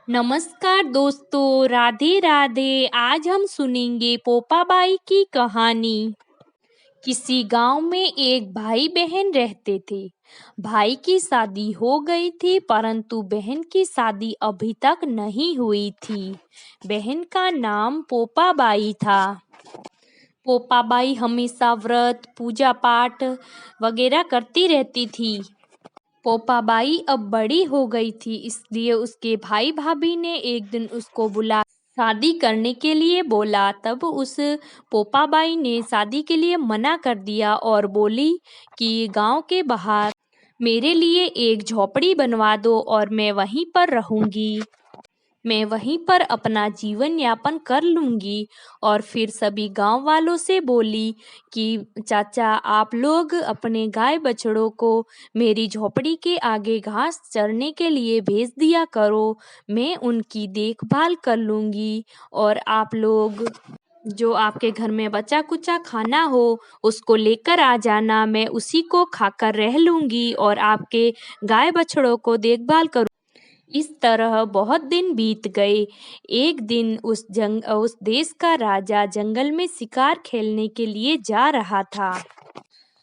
नमस्कार दोस्तों, राधे राधे। आज हम सुनेंगे पोपाबाई की कहानी। किसी गांव में एक भाई बहन रहते थे। भाई की शादी हो गई थी, परंतु बहन की शादी अभी तक नहीं हुई थी। बहन का नाम पोपाबाई था। पोपाबाई हमेशा व्रत, पूजा पाठ वगैरह करती रहती थी। पोपाबाई अब बड़ी हो गई थी, इसलिए उसके भाई भाभी ने एक दिन उसको बुला शादी करने के लिए बोला। तब उस पोपाबाई ने शादी के लिए मना कर दिया और बोली कि गांव के बाहर मेरे लिए एक झोपड़ी बनवा दो और मैं वहीं पर रहूंगी। मैं वहीं पर अपना जीवन यापन कर लूंगी। और फिर सभी गांव वालों से बोली कि चाचा, आप लोग अपने गाय बछड़ों को मेरी झोपड़ी के आगे घास चरने के लिए भेज दिया करो। मैं उनकी देखभाल कर लूंगी और आप लोग जो आपके घर में बचा कुचा खाना हो उसको लेकर आ जाना। मैं उसी को खाकर रह लूंगी और आपके गाय बछड़ों को देखभाल करूँ। इस तरह बहुत दिन बीत गए। एक दिन उस देश का राजा जंगल में शिकार खेलने के लिए जा रहा था।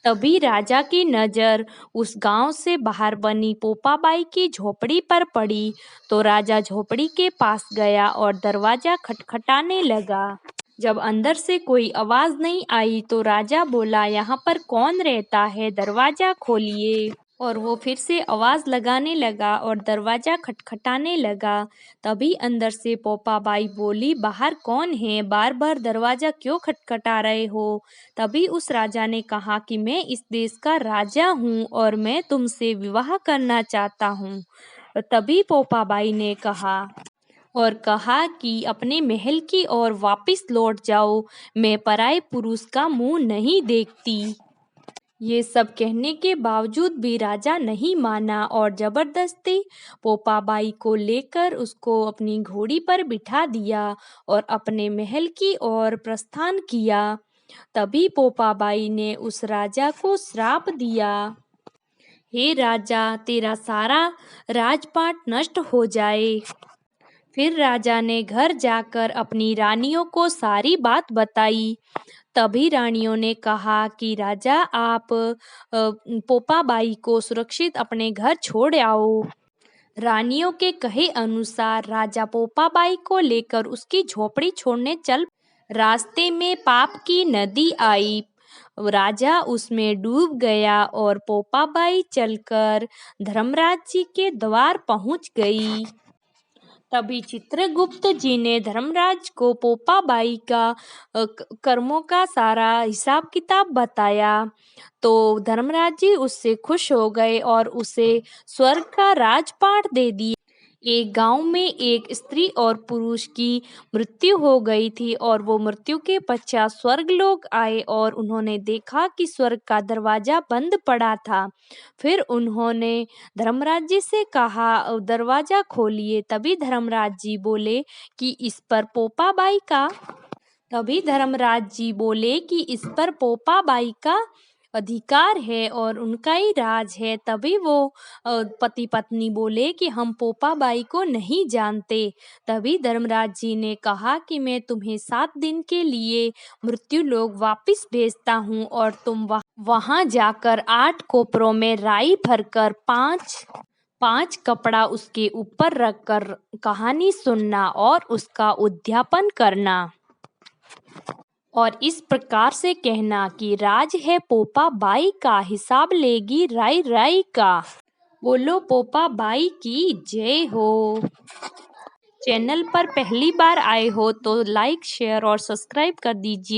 तभी राजा की नजर उस गांव से बाहर बनी पोपाबाई की झोपड़ी पर पड़ी। तो राजा झोपड़ी के पास गया और दरवाजा खटखटाने लगा। जब अंदर से कोई आवाज नहीं आई तो राजा बोला, यहाँ पर कौन रहता है, दरवाजा खोलिए। और वो फिर से आवाज लगाने लगा और दरवाजा खटखटाने लगा। तभी अंदर से पोपाबाई बोली, बाहर कौन है, बार बार दरवाजा क्यों खटखटा रहे हो। तभी उस राजा ने कहा कि मैं इस देश का राजा हूँ और मैं तुमसे विवाह करना चाहता हूँ। तभी पोपाबाई ने कहा कि अपने महल की ओर वापस लौट जाओ, मैं पराये पुरुष का मुंह नहीं देखती। ये सब कहने के बावजूद भी राजा नहीं माना और जबरदस्ती पोपाबाई को लेकर उसको अपनी घोड़ी पर बिठा दिया और अपने महल की ओर प्रस्थान किया। तभी पोपाबाई ने उस राजा को श्राप दिया, हे राजा, तेरा सारा राजपाट नष्ट हो जाए। फिर राजा ने घर जाकर अपनी रानियों को सारी बात बताई। तभी रानियों ने कहा कि राजा, आप पोपाबाई को सुरक्षित अपने घर छोड़ आओ। रानियों के कहे अनुसार राजा पोपाबाई को लेकर उसकी झोपड़ी छोड़ने चल। रास्ते में पाप की नदी आई। राजा उसमें डूब गया और पोपाबाई चलकर धर्मराज जी के द्वार पहुंच गई। तभी चित्रगुप्त जी ने धर्मराज को पोपाबाई का कर्मों का सारा हिसाब किताब बताया। तो धर्मराज जी उससे खुश हो गए और उसे स्वर्ग का राजपाट दे दिया। एक गांव में एक स्त्री और पुरुष की मृत्यु हो गई थी और वो मृत्यु के पश्चात स्वर्ग लोग आए और उन्होंने देखा कि स्वर्ग का दरवाजा बंद पड़ा था। फिर उन्होंने धर्मराज जी से कहा, दरवाजा खोलिए। तभी धर्मराज जी बोले कि इस पर पोपाबाई का अधिकार है और उनका ही राज है। तभी वो पति पत्नी बोले कि हम पोपाबाई को नहीं जानते। तभी धर्मराज जी ने कहा कि मैं तुम्हें 7 दिन के लिए मृत्यु लोक वापस भेजता हूँ और तुम वहां जाकर 8 कोपरों में राई भरकर 5 कपड़ा उसके ऊपर रखकर कहानी सुनना और उसका उद्यापन करना। और इस प्रकार से कहना कि राज है पोपाबाई का, हिसाब लेगी राई राई का। बोलो पोपाबाई की जय हो। चैनल पर पहली बार आए हो तो लाइक, शेयर और सब्सक्राइब कर दीजिए।